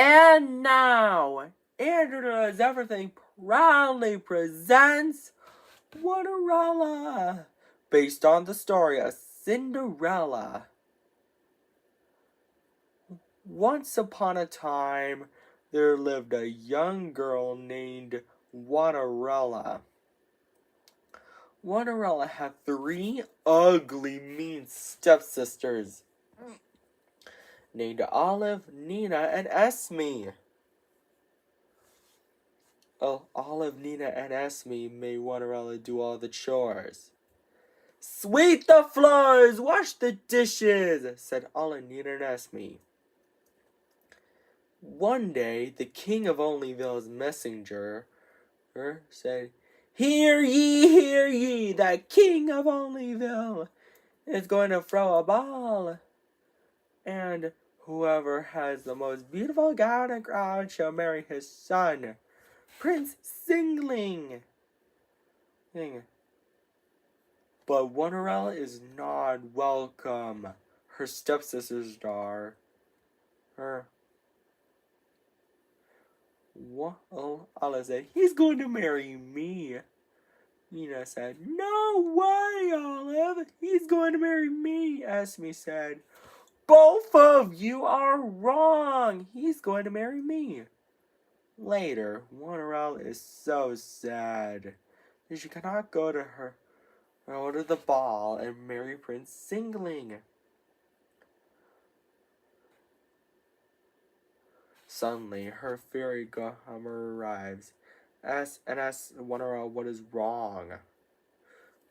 And now, Andrew Does Everything proudly presents Cinderella, based on the story of Cinderella. Once upon a time, there lived a young girl named Cinderella. Cinderella had 3 ugly, mean stepsisters named Olive, Nina, and Esme. Olive, Nina, and Esme made Cinderella do all the chores. "Sweep the floors, wash the dishes," said Olive, Nina, and Esme. One day, the king of Onlyville's messenger said, hear ye, the king of Onlyville is going to throw a ball. And whoever has the most beautiful gown and crown shall marry his son, Prince Singling. But Cinderella is not welcome. Her stepsisters are. Olive said, he's going to marry me. Nina said, no way, Olive. He's going to marry me. Esme said, both of you are wrong. He's going to marry me. Later, Cinderella is so sad that she cannot go to the ball and marry Prince Singling. Suddenly, her fairy godmother arrives and asks Cinderella what is wrong.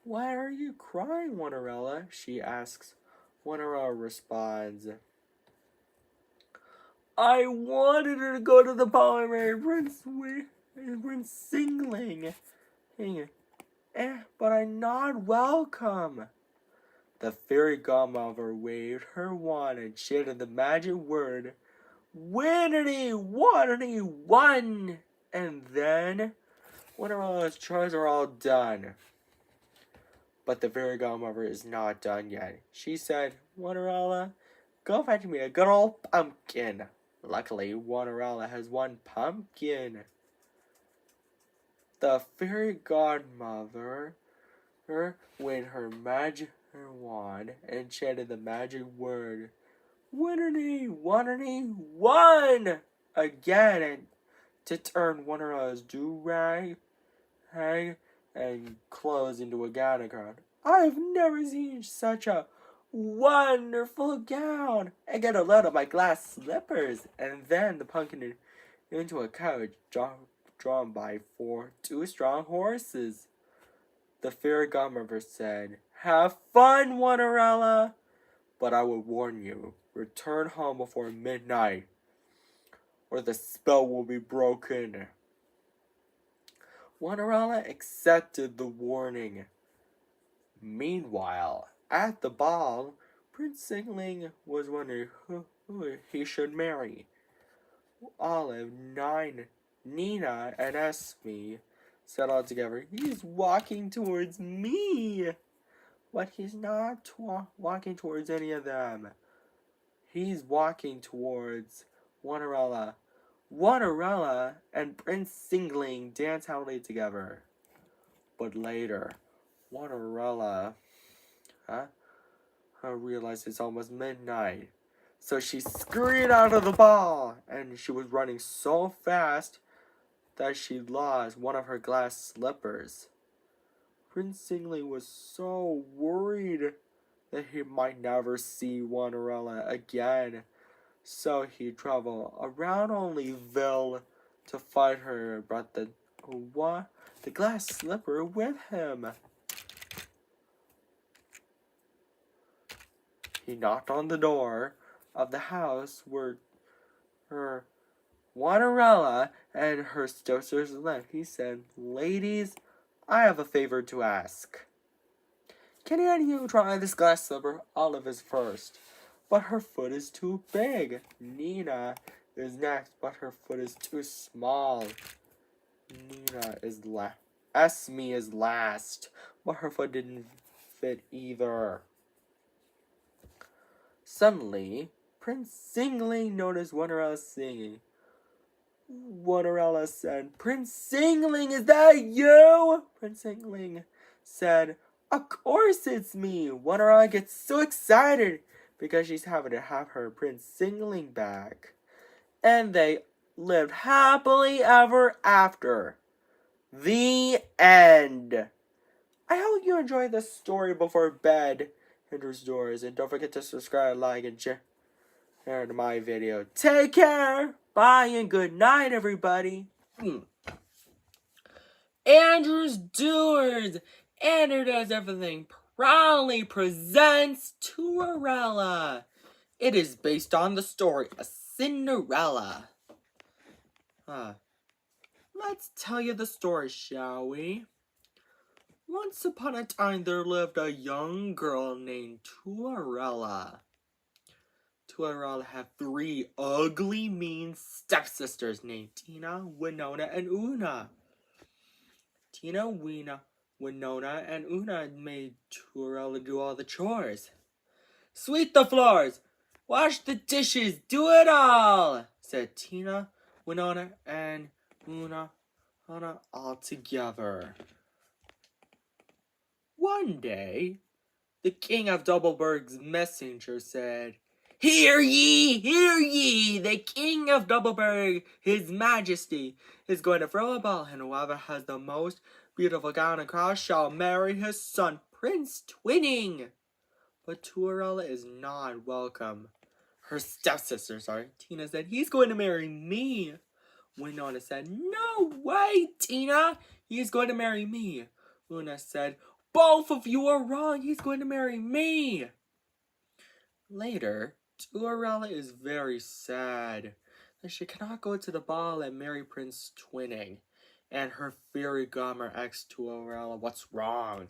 Why are you crying, Cinderella? She asks. Cinderella responds, I wanted her to go to the ball and marry Prince Singling, but I'm not welcome. The fairy godmother waved her wand and chanted the magic word, Winnity, Waterity, one! And then, Cinderella's chores are all done. But the fairy godmother is not done yet. She said, Cinderella, go fetch me a good old pumpkin. Luckily, Cinderella has one pumpkin. The fairy godmother waved her magic wand and chanted the magic word, Winnity, Waterity, one! Again, and to turn Cinderella's do-rag and clothes into a gown. I've never seen such a wonderful gown. I get a load of my glass slippers, and then the pumpkin into a carriage drawn by 2 strong horses. The fairy godmother said, have fun, Cinderella, but I will warn you, return home before midnight, or the spell will be broken. Cinderella accepted the warning. Meanwhile, at the ball, Prince Singling was wondering who he should marry. Olive, Nina, and Esme said all together, he's walking towards me. But he's not walking towards any of them. He's walking towards Cinderella. Cinderella and Prince Singling dance happily together. But later, Cinderella realized it's almost midnight. So she scurried out of the ball, and she was running so fast that she lost one of her glass slippers. Prince Singling was so worried that he might never see Cinderella again. So he traveled around Onlyville to find her and brought the glass slipper with him. He knocked on the door of the house where her Cinderella and her stepsisters lived. He said, ladies, I have a favor to ask. Can any of you try this glass slipper? Olive is first, but her foot is too big. Nina is next, but her foot is too small. Esme is last, but her foot didn't fit either. Suddenly, Prince Singling noticed Cinderella singing. Winterella said. Prince Singling, is that you? Prince Singling said, of course it's me. Winterella gets so excited because she's having to have her Prince Singling back. And they lived happily ever after. The end. I hope you enjoyed this story before bed enters doors. And don't forget to subscribe, like, and share to my video. Take care. Bye and good night, everybody. Andrew's Doers. Andrew Does Everything proudly presents Cinderella. It is based on the story of Cinderella. Let's tell you the story, shall we? Once upon a time, there lived a young girl named Cinderella. Cinderella had 3 ugly, mean stepsisters named Tina, Winona, and Una. Tina, Winona, and Una made Cinderella do all the chores. Sweep the floors, wash the dishes, do it all, said Tina, Winona, and Una all together. One day, the king of Doubleburg's messenger said, Hear ye, the king of Doubleburg, his majesty, is going to throw a ball, and whoever has the most beautiful gown and cross shall marry his son, Prince Twinning. But Cinderella is not welcome. Her stepsister, Tina said, he's going to marry me. Winona said, no way, Tina, he's going to marry me. Una said, both of you are wrong, he's going to marry me. Later, Cinderella is very sad that she cannot go to the ball and marry Prince Twinning. And her fairy godmother asks Cinderella what's wrong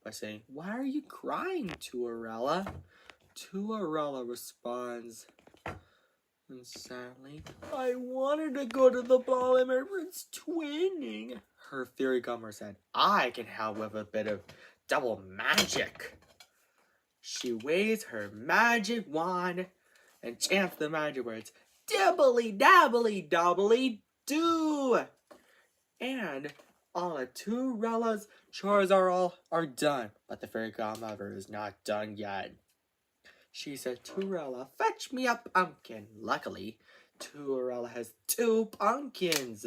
by saying, why are you crying, Cinderella? Cinderella responds, and sadly, I wanted to go to the ball and marry Prince Twinning. Her fairy godmother said, I can help with a bit of double magic. She waves her magic wand and chants the magic words, dibbly dabbly doubly do. And all of Cinderella's chores are done, but the fairy godmother is not done yet. She said, Cinderella, fetch me a pumpkin. Luckily, Cinderella has 2 pumpkins.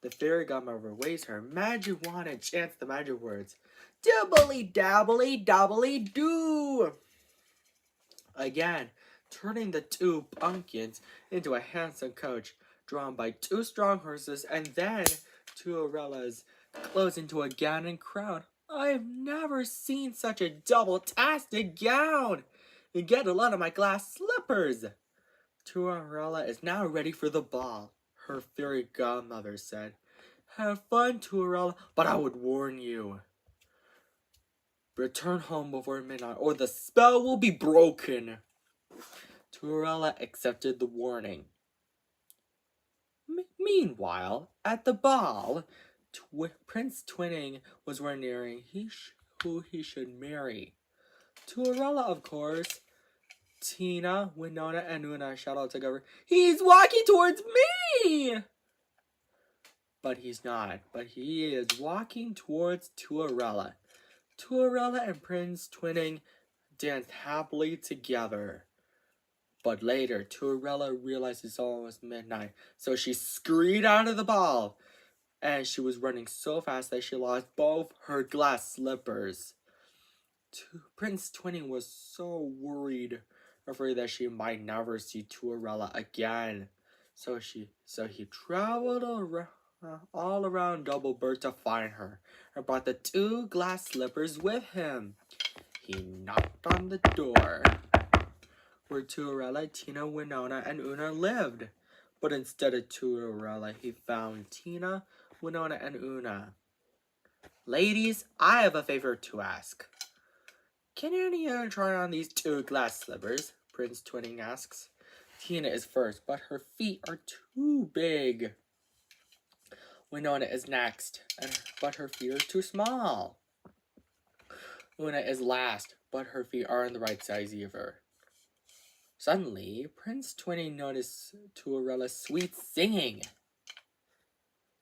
The fairy godmother waves her magic wand and chants the magic words, dibbly dabbly doubly do. Again, turning the 2 pumpkins into a handsome coach drawn by 2 strong horses, and then Cinderella's clothes into a gown and crown. I have never seen such a double-tasted gown. And get a lot of my glass slippers. Cinderella is now ready for the ball. Her fairy godmother said, have fun, Cinderella, but I would warn you. Return home before midnight, or the spell will be broken. Cinderella accepted the warning. Meanwhile, at the ball, Prince Twinning was wondering who he should marry. Cinderella, of course. Tina, Winona, and Una shout out together, he's walking towards me! But he's not. But he is walking towards Cinderella. Cinderella and Prince Twinning danced happily together. But later, Cinderella realized it's almost midnight, so she screamed out of the ball. And she was running so fast that she lost both her glass slippers. Prince Twinning was so worried, afraid that she might never see Cinderella again. So he traveled all around Doubleburg to find her, and brought the 2 glass slippers with him. He knocked on the door where Cinderella, Tina, Winona, and Una lived. But instead of Cinderella, he found Tina, Winona, and Una. Ladies, I have a favor to ask. Can any of you try on these 2 glass slippers? Prince Twinning asks. Tina is first, but her feet are too big. Winona is next, but her feet are too small. Una is last, but her feet are on the right size of her. Suddenly, Prince Twinning noticed Tuarella's sweet singing.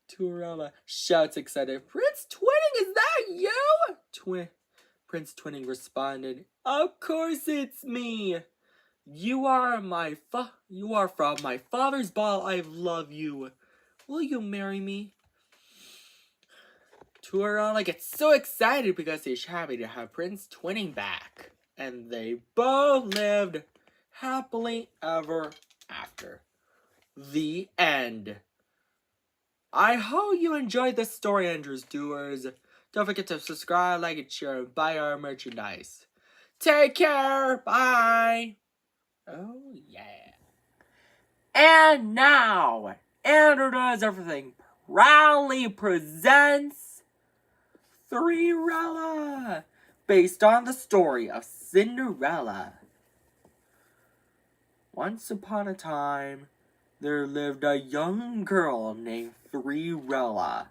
Tuarella shouts excited, "Prince Twinning, is that you?" Prince Twinning responded, "Of course it's me. You are from my father's ball. I love you. Will you marry me?" Tuarella gets so excited because he's happy to have Prince Twinning back. And they both lived happily ever after. The end. I hope you enjoyed this story, Andrews Doers. Don't forget to subscribe, like, and share, and buy our merchandise. Take care. Bye. Oh, yeah. And now, Andrew Does Everything proudly presents Cinderella, based on the story of Cinderella. Once upon a time, there lived a young girl named Cinderella.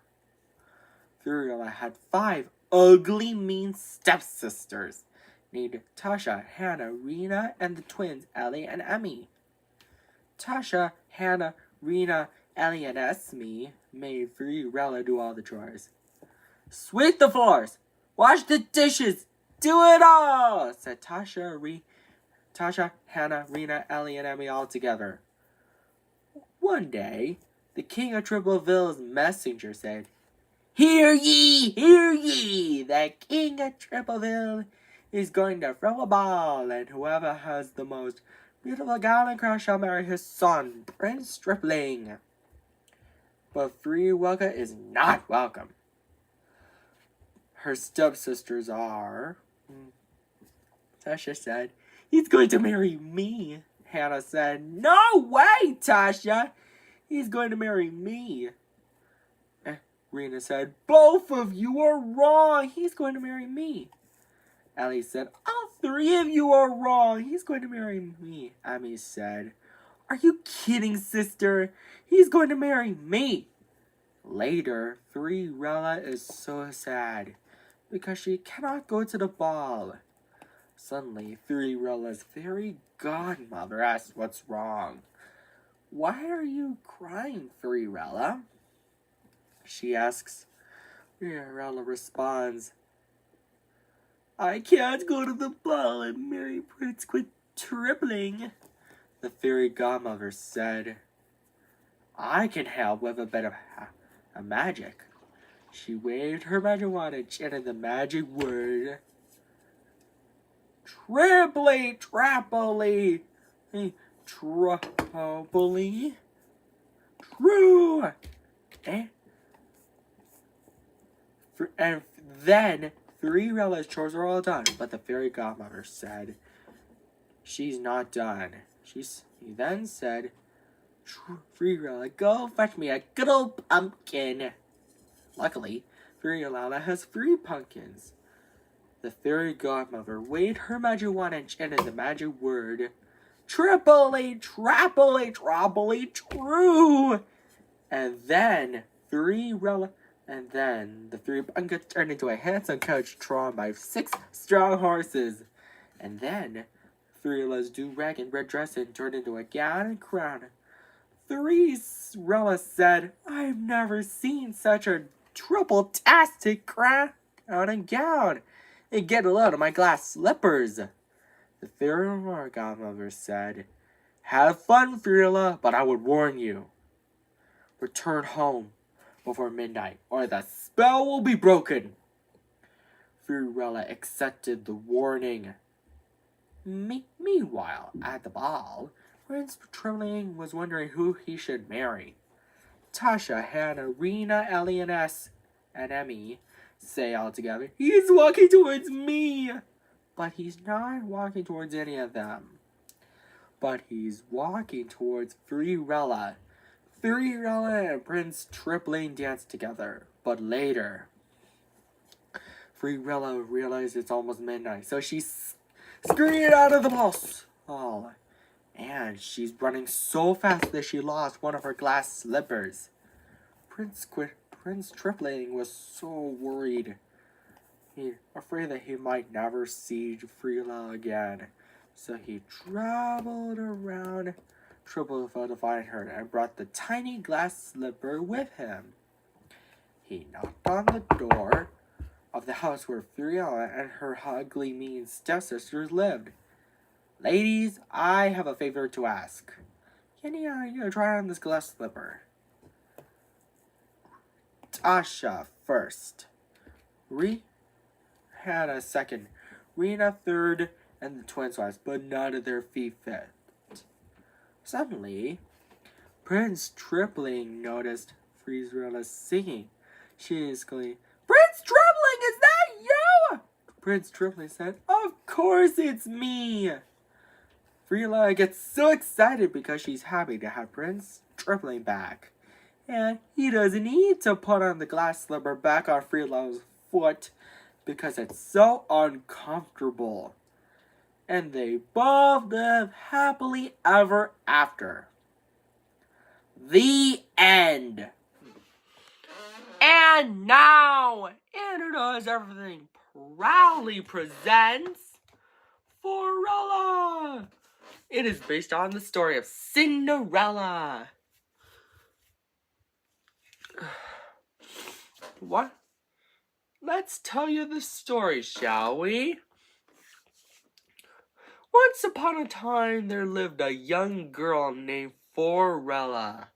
Cinderella had 5 ugly, mean stepsisters named Tasha, Hannah, Rena, and the twins Ellie and Emmy. Tasha, Hannah, Rena, Ellie, and Esme made Cinderella do all the chores. "Sweep the floors, wash the dishes, do it all," said Tasha, Hannah, Rena, Ellie, and Emmy all together. One day, the king of Tripleville's messenger said, "Hear ye, hear ye! The king of Tripleville is going to throw a ball, and whoever has the most beautiful gown and crown shall marry his son, Prince Stripling." But Cinderella is not welcome. Her stepsisters are... Tasha said, "He's going to marry me." Hannah said, "No way, Tasha! He's going to marry me." Rena said, "Both of you are wrong. He's going to marry me." Ellie said, "All 3 of you are wrong. He's going to marry me." Emmy said, "Are you kidding, sister? He's going to marry me." Later, Cinderella is so sad because she cannot go to the ball. Suddenly, Cinderella's fairy godmother asks what's wrong. "Why are you crying, Cinderella?" she asks. Cinderella responds, "I can't go to the ball and marry Prince Stripling." The fairy godmother said, "I can help with a bit of magic." She waved her magic wand and chanted the magic word, "Triply, trappily, triply, true." And then Cinderella's chores are all done, but the fairy godmother said she's not done. He then said, "Cinderella, go fetch me a good old pumpkin." Luckily, Cinderella has 3 pumpkins. The fairy godmother waved her magic wand and chanted the magic word, "Triply, trappily, troppily, true." And then the 3 pumpkins turned into a handsome coach drawn by 6 strong horses. And then Cinderella's do-rag and red dress turned into a gown and crown. Cinderella said, "I've never seen such a triple-tastic crown and gown. And get a load of my glass slippers." The fairy godmother said, "Have fun, Cinderella, but I would warn you. Return home before midnight, or the spell will be broken." Cinderella accepted the warning. Meanwhile, at the ball, Prince Stripling was wondering who he should marry. Tasha, Hannah, Rena, Ellie, and Emmy say all together, "He's walking towards me." But he's not walking towards any of them. But he's walking towards Cinderella. Cinderella and Prince Stripling dance together. But later, Cinderella realized it's almost midnight, so she scurried out of the ball. And she's running so fast that she lost one of her glass slippers. Prince Stripling was so worried. He afraid that he might never see Cinderella again. So he traveled around Triplefell to find her and brought the tiny glass slipper with him. He knocked on the door of the house where Fiorella and her ugly, mean stepsisters lived. Ladies, I have a favor to ask. Can you try on this glass slipper? Tasha first. Hannah second. Rena third, and the twins last, but none of their feet fit. Suddenly, Prince Tripling noticed Fiorella singing. She exclaimed, "Prince Tripling, is that you?" Prince Tripling said, "Of course it's me." Fiorella gets so excited because she's happy to have Prince Tripling back. And he doesn't need to put on the glass slipper back on Fiorella's foot because it's so uncomfortable. And they both live happily ever after. The end. And now, Anna Does Everything proudly presents Fiorella. It is based on the story of Cinderella. What? Let's tell you the story, shall we? Once upon a time, there lived a young girl named Fiorella.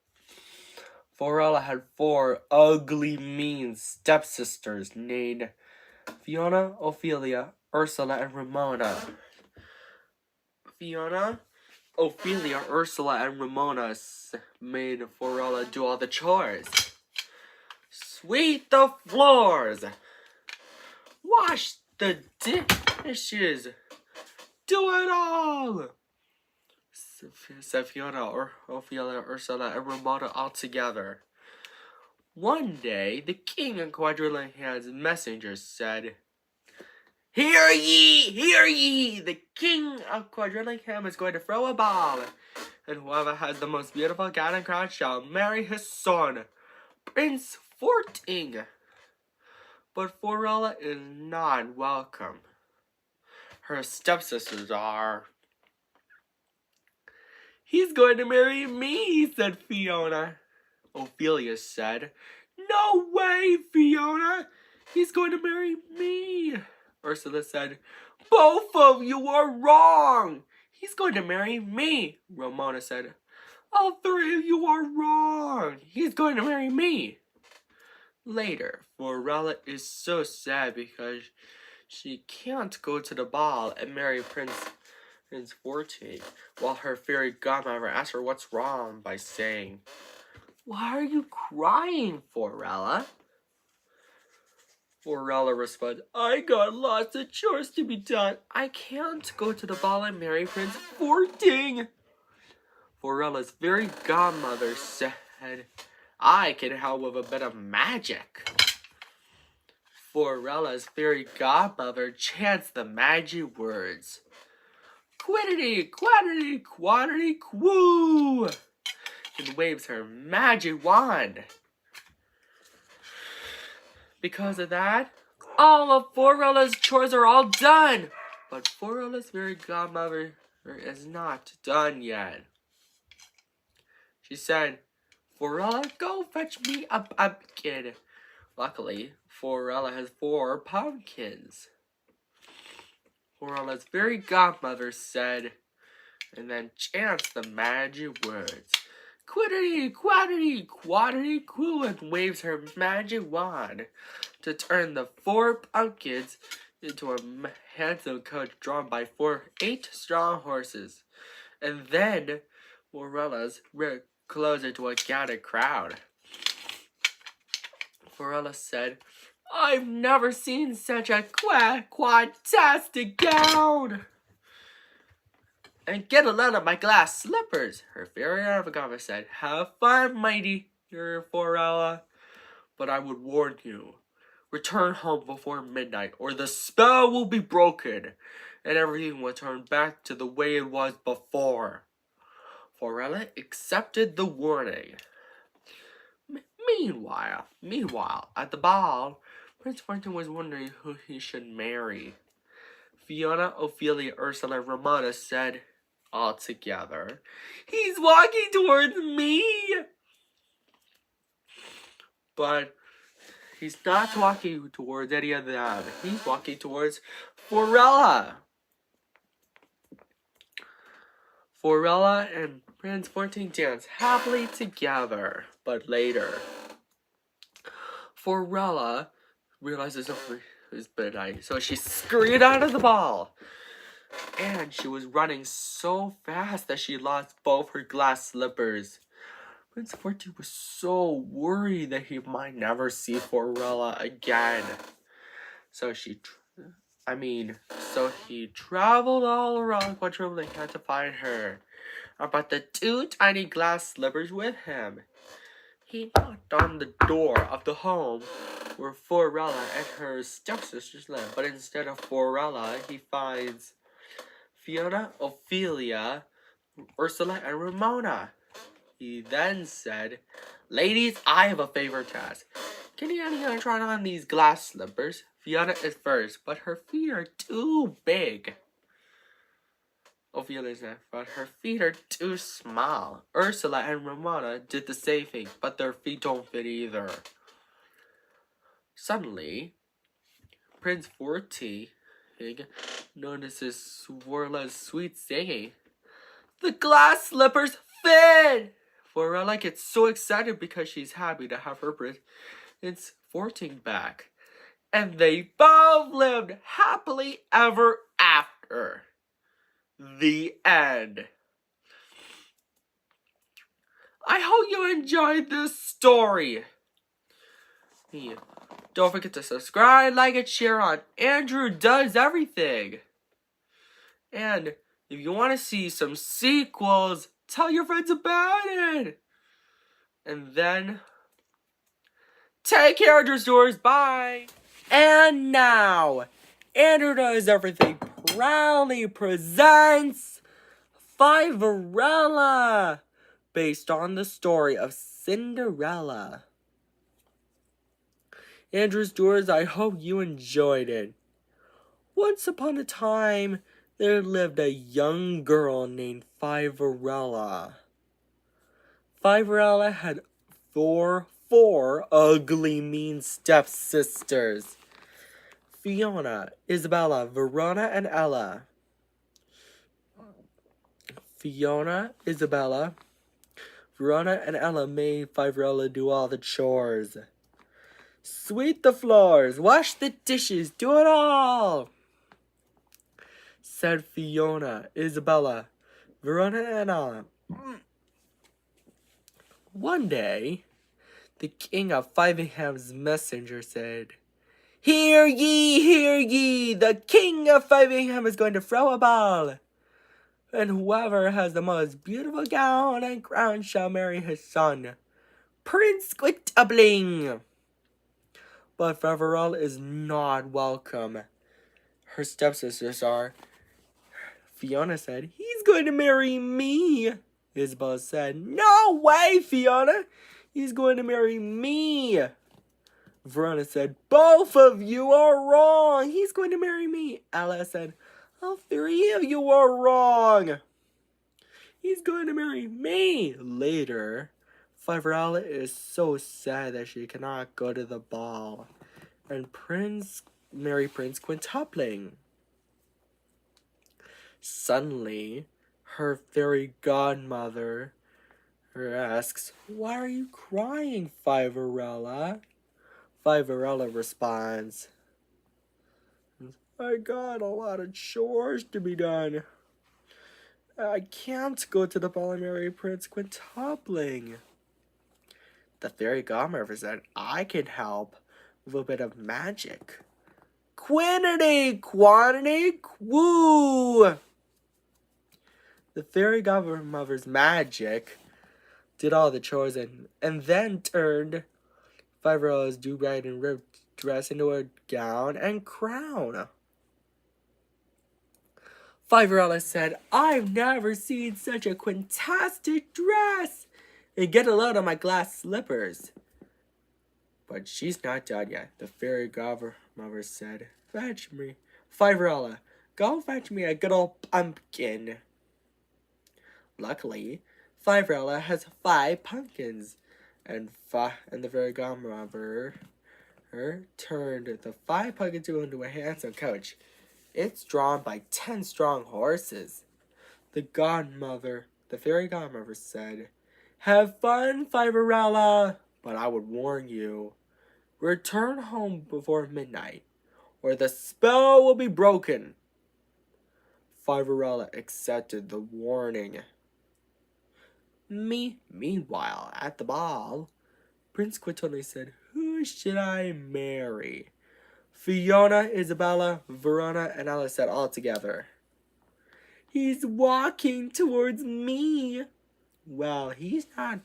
Fiorella had 4 ugly, mean stepsisters named Fiona, Ophelia, Ursula, and Ramona. Fiona, Ophelia, Ursula, and Ramona made Fiorella do all the chores. Sweep the floors. Wash the dishes. Do it all, said Fiona, Ophelia, Ursula, and Ramona all together. One day, the king of Quadrillion's messengers said, "Hear ye, hear ye! The king of Quadrillion is going to throw a ball, and whoever has the most beautiful gown and crown shall marry his son, Prince Forting." But Fiorella is not welcome. Her stepsisters are. "He's going to marry me," said Fiona. Ophelia said, "No way, Fiona! He's going to marry me." Ursula said, "Both of you are wrong! He's going to marry me." Ramona said, "All 3 of you are wrong! He's going to marry me." Later, Fiorella is so sad because she can't go to the ball and marry Prince Forte, while her fairy godmother asks her what's wrong by saying, "Why are you crying, Fiorella?" Fiorella responds, "I got lots of chores to be done. I can't go to the ball and marry Prince Forting." Fiorella's fairy godmother said, "I can help with a bit of magic." Fiorella's fairy godmother chants the magic words, "Quiddity, quaddity, quaddity, quoo," and waves her magic wand. Because of that, all of Fiorella's chores are all done. But Fiorella's fairy godmother is not done yet. She said, "Fiorella, go fetch me a pumpkin." Luckily, Fiorella has 4 pumpkins. Fiorella's fairy godmother said, and then chants the magic words, "Quiddity, quaddity, quaddity, quoo," and waves her magic wand to turn the 4 pumpkins into a handsome coach drawn by 8 strong horses. And then Fiorella's closer to a gathered crowd. Fiorella said, "I've never seen such a quadtastic gown. And get a load of my glass slippers," her fairy godmother said. "Have fun, mighty Fiorella. But I would warn you, return home before midnight, or the spell will be broken, and everything will turn back to the way it was before." Fiorella accepted the warning. Meanwhile, at the ball, Prince Fortin was wondering who he should marry. Fiona, Ophelia, Ursula, and Ramona said all together, "He's walking towards me!" But he's not walking towards any of them. He's walking towards Forella. Forella and Prince 14 dance happily together. But later, Forella realizes something is midnight, so she scurried out of the ball. And she was running so fast that she lost both her glass slippers. Prince 14 was so worried that he might never see Forella again. So he traveled all around Quadruple had to find her. I brought the 2 tiny glass slippers with him. He knocked on the door of the home where Forella and her stepsisters live, but instead of Forella, he finds Fiona, Ophelia, Ursula, and Ramona. He then said, "Ladies, I have a favor to ask. Can anyone try on these glass slippers? Fiona is first, but her feet are too big." Ophelia said, "But her feet are too small." Ursula and Ramona did the same thing, but their feet don't fit either. Suddenly, Prince 14 notices Swarla's sweet singing. "The glass slippers fit!" Forella gets so excited because she's happy to have her Prince 14 back. And they both lived happily ever after. The end. I hope you enjoyed this story. Don't forget to subscribe, like, and share on Andrew Does Everything. And if you want to see some sequels, tell your friends about it. And then, take care, Andrew Stores. Bye. And now, Andrew Does Everything proudly presents Fiverella, based on the story of Cinderella. Andrew's Doors, I hope you enjoyed it. Once upon a time, there lived a young girl named Fiverella. Fiverella had four ugly, mean stepsisters: Fiona, Isabella, Verona, and Ella. Fiona, Isabella, Verona, and Ella made Fiverella do all the chores. Sweep the floors, wash the dishes, do it all, said Fiona, Isabella, Verona, and Ella. One day, the king of Fivingham's messenger said, hear ye, the king of Fivingham is going to throw a ball, and whoever has the most beautiful gown and crown shall marry his son, Prince Squintabling. But Fiverella is not welcome. Her stepsisters are. Fiona said, he's going to marry me. Isabella said, no way, Fiona. He's going to marry me. Verona said, both of you are wrong. He's going to marry me. Ella said, all 3 of you are wrong. He's going to marry me. Later, Fiverella is so sad that she cannot go to the ball and marry Prince Quintupling. Suddenly, her fairy godmother asks, why are you crying, Fiverella? Fiverella responds, I got a lot of chores to be done. I can't go to the ball and marry Prince Quintupling. The fairy godmother said, I can help with a bit of magic. Quantity, woo! The fairy godmother's magic did all the chores and then turned Fiverella's do-rag and ribbed dress into a gown and crown. Fiverella said, I've never seen such a quintastic dress, and get a load of my glass slippers. But she's not done yet. The fairy godmother said, fetch me, Fiverella, Go fetch me a good old pumpkin. Luckily, Cinderella has 5 pumpkins, and the fairy godmother turned the 5 pumpkins into a handsome coach. It's drawn by 10 strong horses. The fairy godmother said, "Have fun, Cinderella, but I would warn you, return home before midnight, or the spell will be broken." Cinderella accepted the warning. Meanwhile, at the ball, Prince Quintone said, "Who should I marry?" Fiona, Isabella, Verona, and Alicette all together. "He's walking towards me." Well, he's not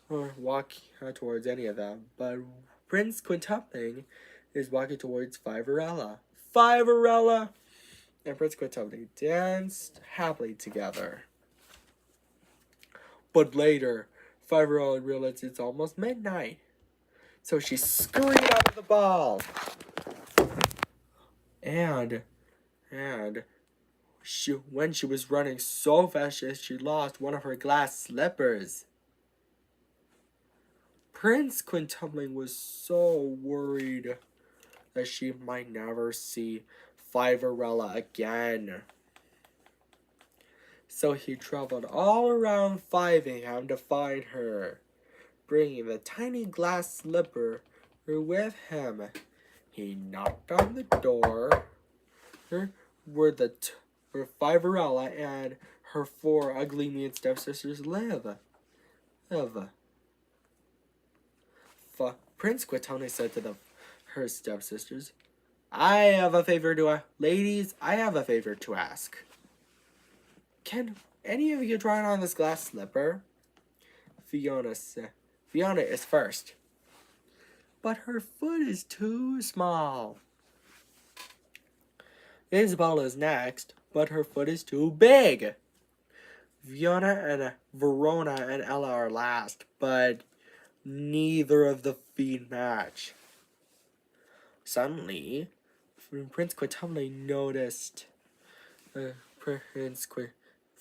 walking towards any of them, but Prince Quintupling is walking towards Cinderella. Cinderella and Prince Quintupling danced happily together. But later, Cinderella realized it's almost midnight, so she scurried out of the ball. And when she was running so fast, she lost one of her glass slippers. Prince Quintupling was so worried that she might never see Cinderella again. So he traveled all around Fivingham to find her, bringing the tiny glass slipper with him. He knocked on the door where Cinderella and her 4 ugly mean stepsisters live. Prince Quintone said to her stepsisters, Ladies, I have a favor to ask. Can any of you try on this glass slipper?" Fiona is first, but her foot is too small. Isabella is next, but her foot is too big. Fiona and Verona and Ella are last, but neither of the feet match. Suddenly, Prince Quintupling noticed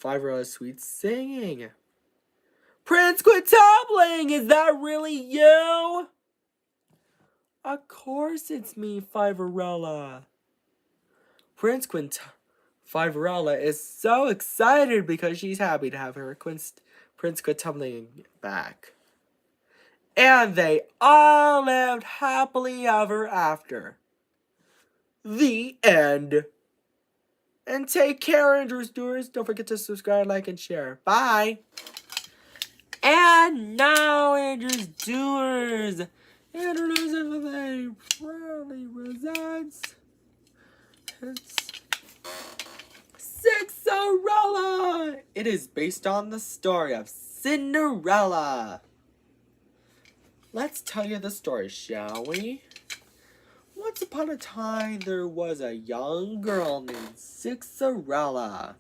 Cinderella's sweet singing. "Prince Quintupling, is that really you?" "Of course it's me, Cinderella." Cinderella is so excited because she's happy to have her Prince Quintupling back. And they all lived happily ever after. The end. And take care, Andrews Doers. Don't forget to subscribe, like, and share. Bye. And now, Andrews Doers. Andrews proudly presents Sextuple. It is based on the story of Cinderella. Let's tell you the story, shall we? Once upon a time, there was a young girl named Cinderella.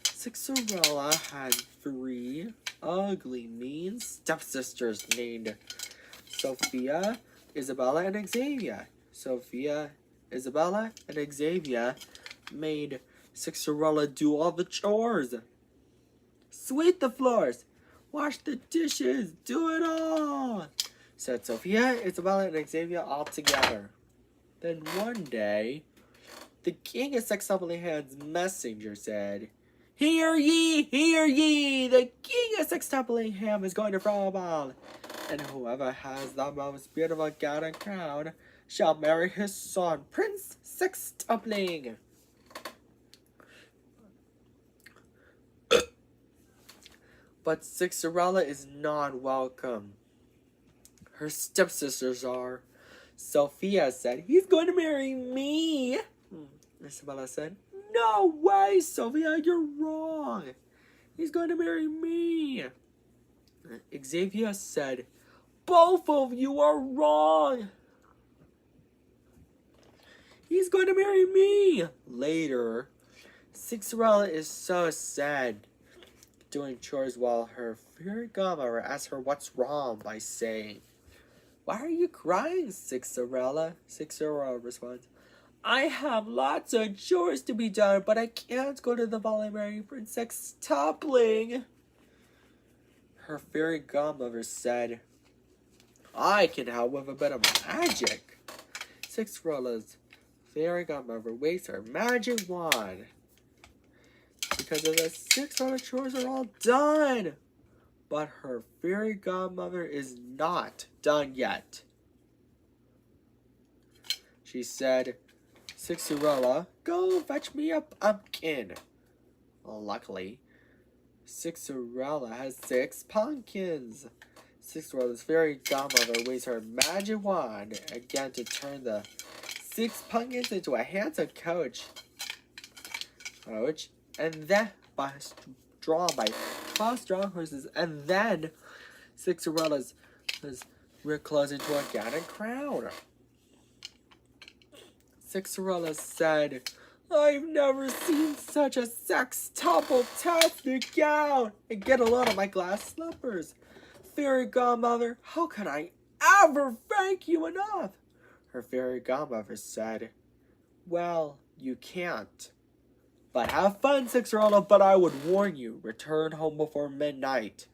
Cinderella had 3 ugly, mean stepsisters named Sophia, Isabella, and Xavier. Sophia, Isabella, and Xavier made Cinderella do all the chores. "Sweep the floors, wash the dishes, do it all," said Sophia, Isabella, and Xavier all together. Then one day, the king of Sextuple's messenger said, "Hear ye, hear ye! The king of Sextuple is going to throw a ball, and whoever has the most beautiful gown and crown shall marry his son, Prince Sextuple." But Cinderella is not welcome. Her stepsisters are. Sophia said, "He's going to marry me." Isabella said, "No way, Sophia, you're wrong. He's going to marry me." Xavier said, "Both of you are wrong. He's going to marry me." Later, Cinderella is so sad, doing chores while her fairy godmother asks her what's wrong by saying, "Why are you crying, Cinderella?" Cinderella responds, I have lots of chores to be done, but I can't go to the ball and marry Prince Sextuple. Her fairy godmother said, I can help with a bit of magic. Cinderella's fairy godmother waves her magic wand. Because of the 6 other chores are all done. But her fairy godmother is not done yet. She said, Cinderella, go fetch me a pumpkin. Luckily, Cinderella has 6 pumpkins. Cinderella's fairy godmother waves her magic wand again to turn the 6 pumpkins into a handsome coach. And then drawn by 12 strong horses, and then Cinderella's clothes into a gown and crown. Cinderella said, I've never seen such a sextuple-tastic gown, and get a load of my glass slippers. Fairy godmother, how can I ever thank you enough? Her fairy godmother said, well, you can't. But have fun, Cinderella, but I would warn you, return home before midnight,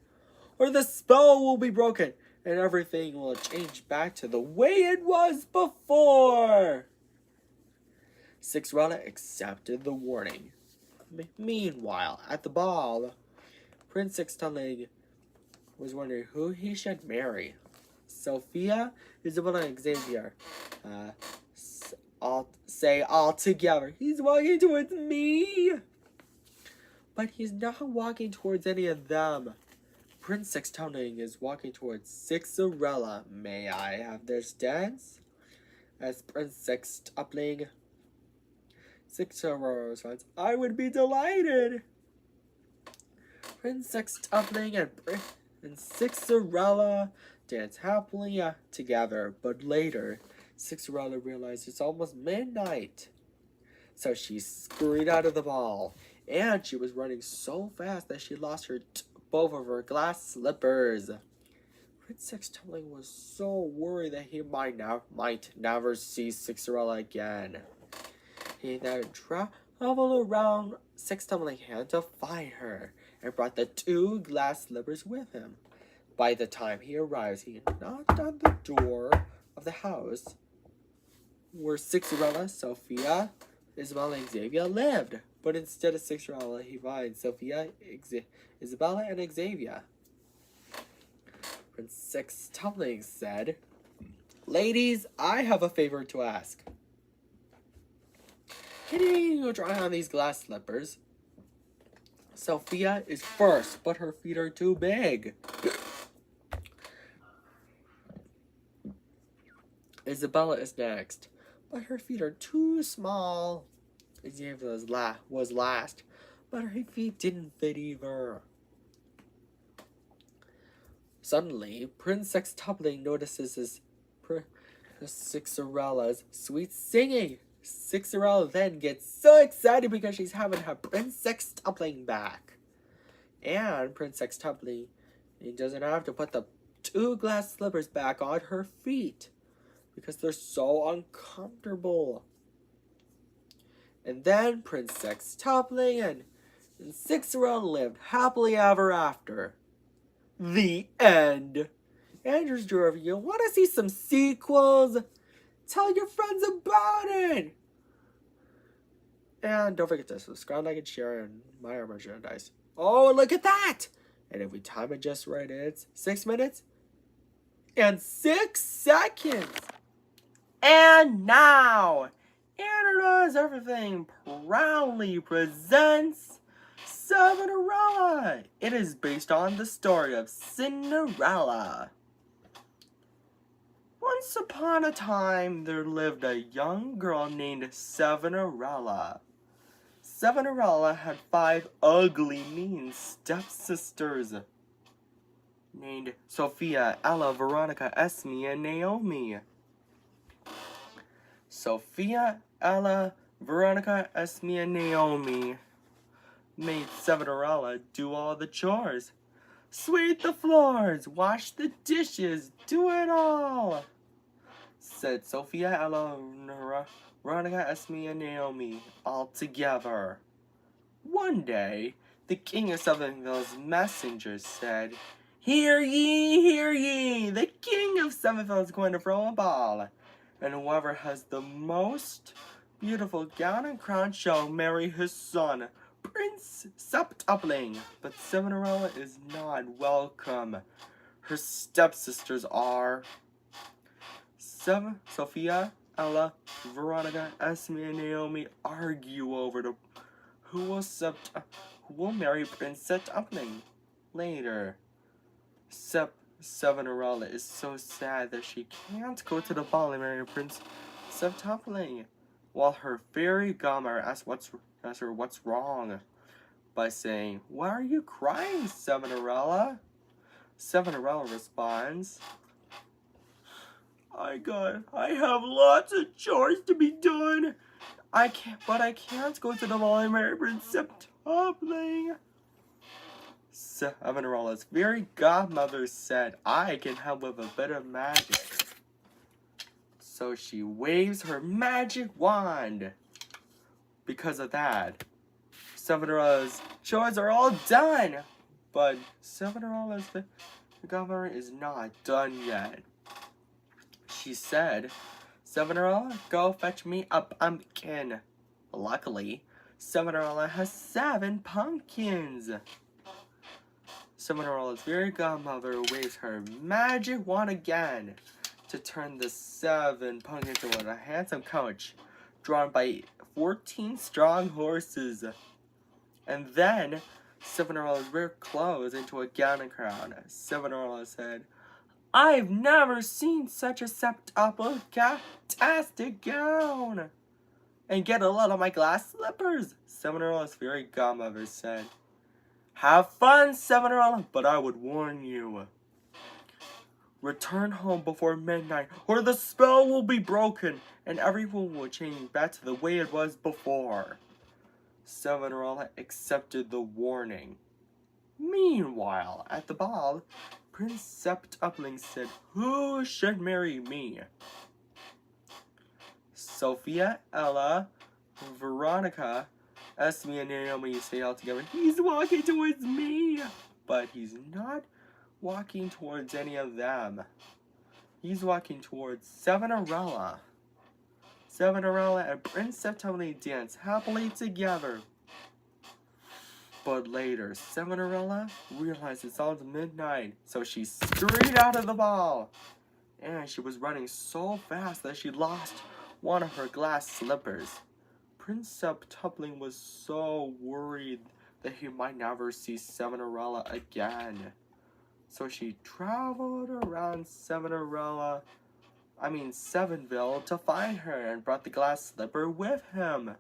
or the spell will be broken, and everything will change back to the way it was before. Cinderella accepted the warning. Meanwhile, at the ball, Prince Sextuple was wondering who he should marry. Sophia, Isabella, and Xavier all together, he's walking towards me. But he's not walking towards any of them. Prince Sextuple is walking towards Cinderella. May I have this dance? As Prince Sextuple, Cinderella responds, I would be delighted. Prince Sextuple and Cinderella dance happily together, but later, Cinderella realized it's almost midnight. So she scurried out of the ball, and she was running so fast that she lost both of her glass slippers. Prince Sextuple was so worried that he might never see Cinderella again. He then traveled around Sextuple hand to find her, and brought the 2 glass slippers with him. By the time he arrives, he knocked on the door of the house where Cinderella, Sophia, Isabella, and Xavier lived. But instead of Cinderella, he finds Sophia, Isabella, and Xavier. Prince Sextuple said, Ladies, I have a favor to ask. Can you go try on these glass slippers? Sophia is first, but her feet are too big. Isabella is next, but her feet are too small. Xavier was last, but her feet didn't fit either. Suddenly, Prince Sextuple notices Cinderella's sweet singing. Cinderella then gets so excited because she's having her Prince Sextuple back. And Prince Sextuple doesn't have to put the 2 glass slippers back on her feet because they're so uncomfortable. And then Prince Sextuple and Cinderella lived happily ever after. The end. Andrew's Drew, you want to see some sequels? Tell your friends about it. And don't forget to subscribe, like, and share and buy our merchandise. Oh, look at that! And if we time it just right, it's 6 minutes and 6 seconds. And now, Anna Does Everything proudly presents Cinderella. It is based on the story of Cinderella. Once upon a time, there lived a young girl named Cinderella. Cinderella had 5 ugly, mean stepsisters named Sophia, Ella, Veronica, Esme, and Naomi. Sophia, Ella, Veronica, Esme, and Naomi made Cinderella do all the chores. Sweep the floors, wash the dishes, do it all, said Sophia, Ella, Veronica, Esme, and Naomi all together. One day, the king of Sevenville's messengers said, Hear ye, hear ye! The king of Sevenville is going to throw a ball, and whoever has the most beautiful gown and crown shall marry his son, Prince Septupling. But Cinderella is not welcome. Her stepsisters are Sophia, Ella, Veronica, Esme, and Naomi argue over who will marry Prince Septupling later. Cinderella is so sad that she can't go to the ball and marry Prince Septupling, while her fairy godmother asks her what's wrong by saying, Why are you crying, Cinderella? Cinderella responds, I have lots of chores to be done. I can't go to the ball and marry Prince Septupling. Cinderella's fairy godmother said, I can help with a bit of magic. So she waves her magic wand. Because of that, Cinderella's chores are all done. But Cinderella's godmother is not done yet. She said, Cinderella, go fetch me a pumpkin. Luckily, Cinderella has 7 pumpkins. Cinderella's fairy godmother waves her magic wand again to turn the 7 pumpkins into a handsome coach drawn by 14 strong horses. And then Cinderella's wear clothes into a gown and crown. Cinderella said, I've never seen such a septuple-tastic gown. And get a lot of my glass slippers, Cinderella's fairy godmother said. Have fun, Cinderella, but I would warn you. Return home before midnight, or the spell will be broken, and everyone will change back to the way it was before. Cinderella accepted the warning. Meanwhile, at the ball, Prince Septupling said, Who should marry me? Sophia, Ella, Veronica, Esme, and Naomi say all together, He's walking towards me. But he's not walking towards any of them. He's walking towards Cinderella. Cinderella and Prince Septupling dance happily together. But later, Cinderella realized it's almost midnight, so she scurried out of the ball. And she was running so fast that she lost one of her glass slippers. Prince Septupling was so worried that he might never see Cinderella again. So she traveled around Sevenville to find her and brought the glass slipper with him.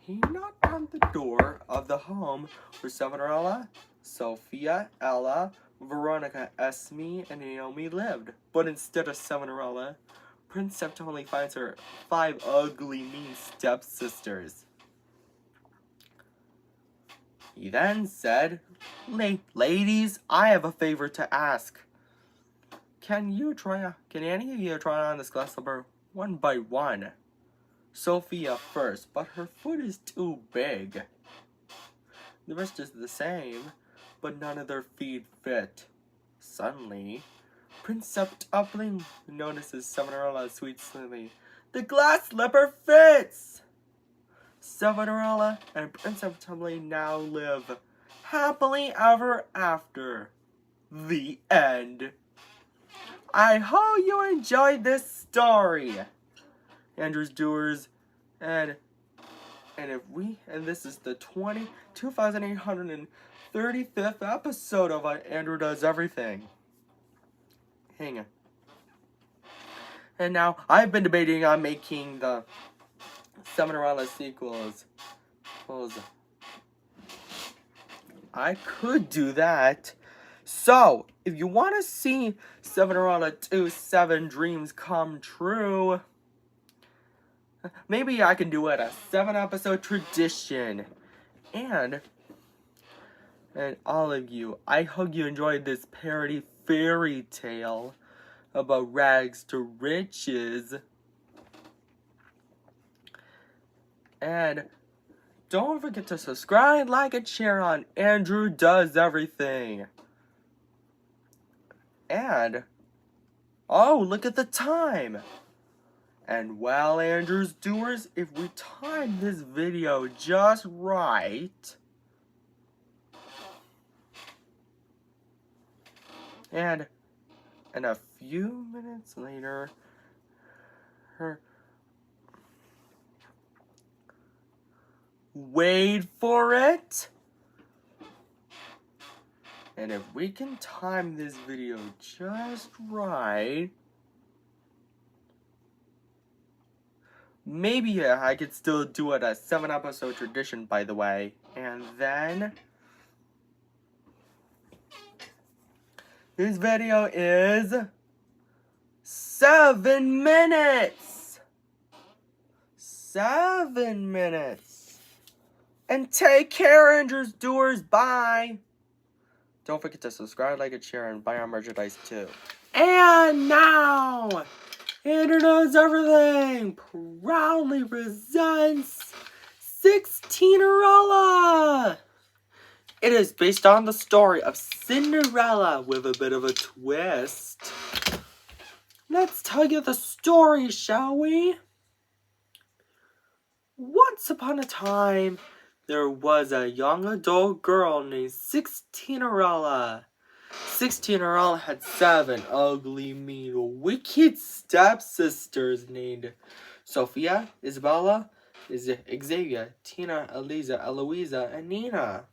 He knocked on the door of the home where Cinderella, Sophia, Ella, Veronica, Esme, and Naomi lived. But instead of Cinderella, Prince Septupling finds her 5 ugly, mean stepsisters. He then said, Ladies, I have a favor to ask. Can any of you try on this glass slipper one by one? Sophia first, but her foot is too big. The rest is the same, but none of their feet fit. Suddenly, Prince Septupling notices Cinderella's sweet slimmy. The glass slipper fits! Cinderella and Prince Septupling now live happily ever after. The end. I hope you enjoyed this story, Andrew's Doers, and this is the 2835th episode of Andrew Does Everything. Hang on. And now I've been debating on making the Cinderella sequels. I could do that. So, if you want to see Cinderella 2 7 Dreams Come True, maybe I can do it a 7-episode tradition. And all of you, I hope you enjoyed this parody fairy tale about rags to riches. And don't forget to subscribe, like, and share on Andrew Does Everything. And, oh, look at the time. And well, Andrew's doers, if we time this video just right, and a few minutes later, wait for it. And if we can time this video just right, maybe I could still do it a 7-episode tradition, by the way. And then this video is 7 minutes. 7 minutes. And take care, Andrew's doers. Bye. Don't forget to subscribe, like, and share, and buy our merchandise too. And now, Andrew Does Everything proudly presents Cinderella. It is based on the story of Cinderella with a bit of a twist. Let's tell you the story, shall we? Once upon a time, there was a young adult girl named Cinderella. Cinderella had 7 ugly, mean, wicked stepsisters named Sophia, Isabella, Xavier, Tina, Eliza, Eloisa, and Nina.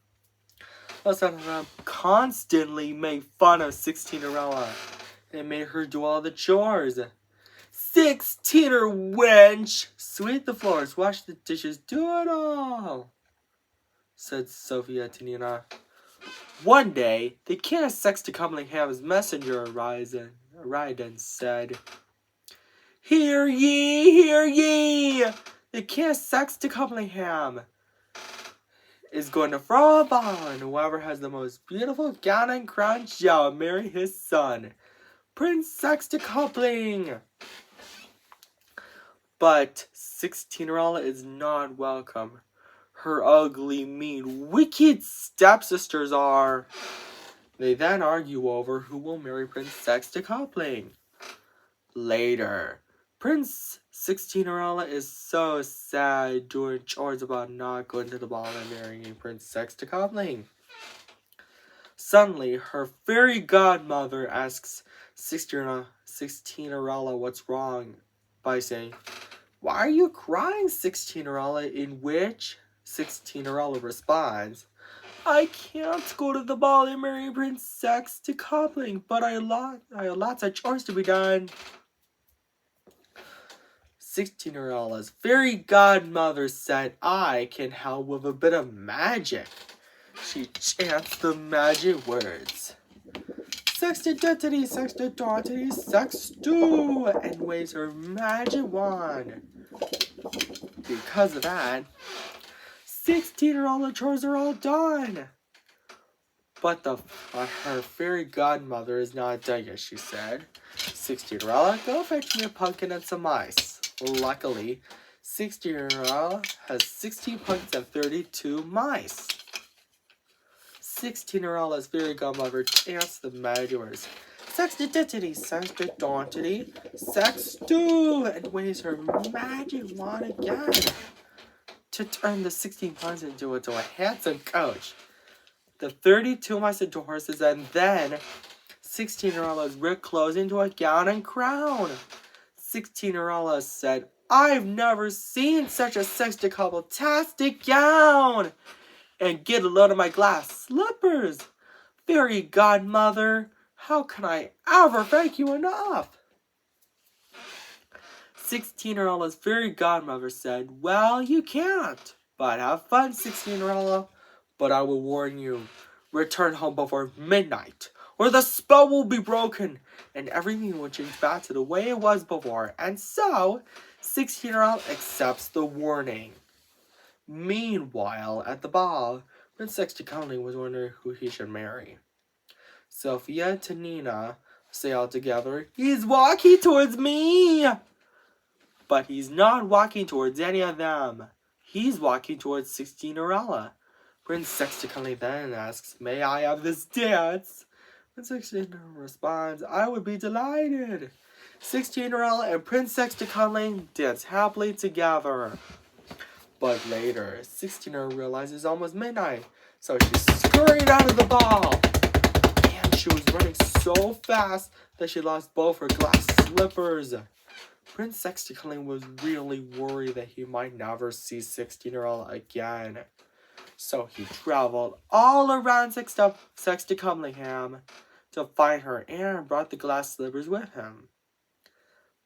Some of them constantly made fun of Cinderella. They made her do all the chores. 16er wench! Sweep the floors, wash the dishes, do it all! Said Sophia to Nina. One day, the king of Sextuple's messenger arrived and said, Hear ye, hear ye! The king of Sextuple is going to throw a ball, and whoever has the most beautiful gown and crown shall marry his son, Prince Sextuple. But Cinderella is not welcome. Her ugly, mean, wicked stepsisters are. They then argue over who will marry Prince Sextuple. Later, Prince Cinderella is so sad doing chores about not going to the ball and marrying Prince Sextuple. Suddenly, her fairy godmother asks Cinderella what's wrong by saying, Why are you crying, Cinderella? In which Cinderella responds, I can't go to the ball and marry Prince Sextuple, but I have lots of chores to be done. Cinderella's fairy godmother said, I can help with a bit of magic. She chants the magic words. Sextidentity, sextidentity, sextu, and waves her magic wand. Because of that, 16 chores are all done. But her fairy godmother is not done yet, she said. Cinderella, go fetch me a pumpkin and some ice. Luckily, Cinderella has 16 pumpkins and 32 mice. Cinderella's fairy godmother chants the magic words. Sextidentity, sextidentity, sextu, and waves her magic wand again to turn the 16 pumpkins into a handsome coach, the 32 mice into horses, and then Cinderella's ripped clothes into a gown and crown. Cinderella said, I've never seen such a sextuple-tastic gown! And get a load of my glass slippers! Fairy godmother, how can I ever thank you enough? Cinderella's fairy godmother said, Well, you can't. But have fun, Cinderella. But I will warn you, return home before midnight, or the spell will be broken, and everything will change back to the way it was before. And so, Cinderella accepts the warning. Meanwhile, at the ball, Prince Sextuple was wondering who he should marry. Sophia to Nina, say all together, "He's walking towards me!" But he's not walking towards any of them. He's walking towards Cinderella. Prince Sextuple then asks, "May I have this dance?" When Cinderella responds, "I would be delighted." Cinderella and Prince Sextuple dance happily together. But later, Cinderella realizes it's almost midnight, so she scurried out of the ball. And she was running so fast that she lost both her glass slippers. Prince Sextuple was really worried that he might never see Cinderella again. So he traveled all around Sextuple to find her and brought the glass slippers with him.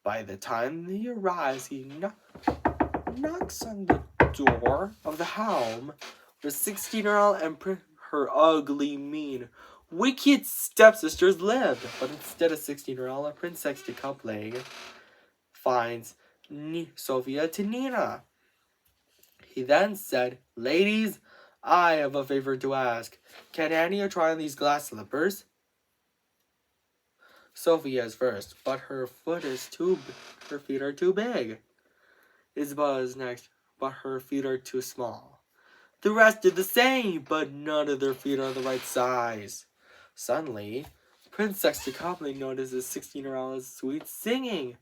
By the time he arrives, he knocks on the door of the home where Cinderella and her ugly, mean, wicked stepsisters lived. But instead of Cinderella, Prince Sextuple finds Sophia to Nina. He then said, "Ladies, I have a favor to ask. Can any of you try on these glass slippers?" Sophia is first, but her feet are too big. Isabel is next, but her feet are too small. The rest did the same, but none of their feet are the right size. Suddenly, Prince Sextuple notices Cinderella's sweet singing.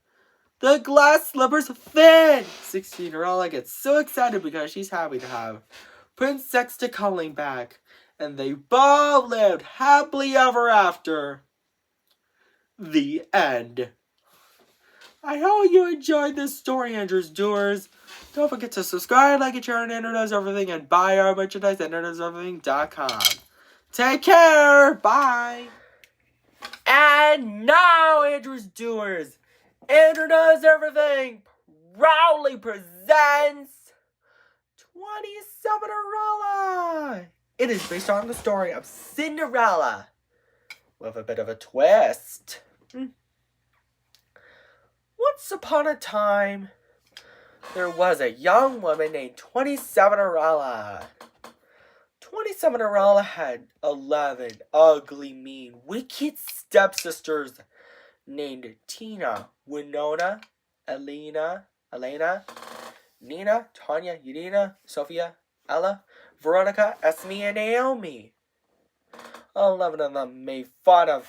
The glass slippers fit! Cinderella gets so excited because she's happy to have Prince Sextuple back, and they both lived happily ever after. The end. I hope you enjoyed this story, Andrew's Doers. Don't forget to subscribe, like, and share on Andrew Knows Everything, and buy our merchandise at andrewknowseverything.com. Take care! Bye! And now, Andrew's Doers, Andrew Knows Everything proudly presents 27erella. It is based on the story of Cinderella with a bit of a twist. Once upon a time, there was a young woman named 27erella. 27erella had 11 ugly, mean, wicked stepsisters named Tina, Winona, Elena, Nina, Tanya, Yelena, Sophia, Ella, Veronica, Esme, and Naomi. 11 of them made fun of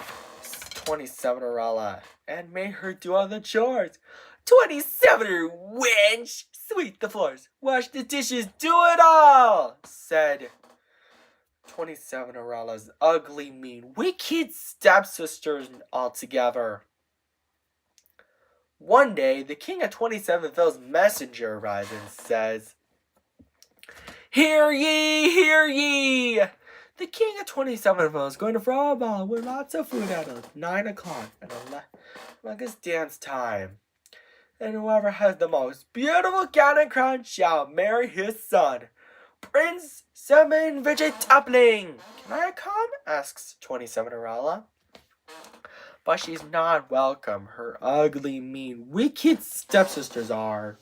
27erella and made her do all the chores. 27er wench! Sweep the floors, wash the dishes, do it all! Said 27erella's ugly, mean, wicked stepsisters all together. One day, the king of 27ville's messenger arrives and says, "Hear ye, hear ye! The king of 27ville is going to throw a ball with lots of food at 9 o'clock and it's dance time. And whoever has the most beautiful gown and crown shall marry his son, Prince Sextuple. Can I come?" asks 27erella. But she's not welcome. Her ugly, mean, wicked stepsisters are.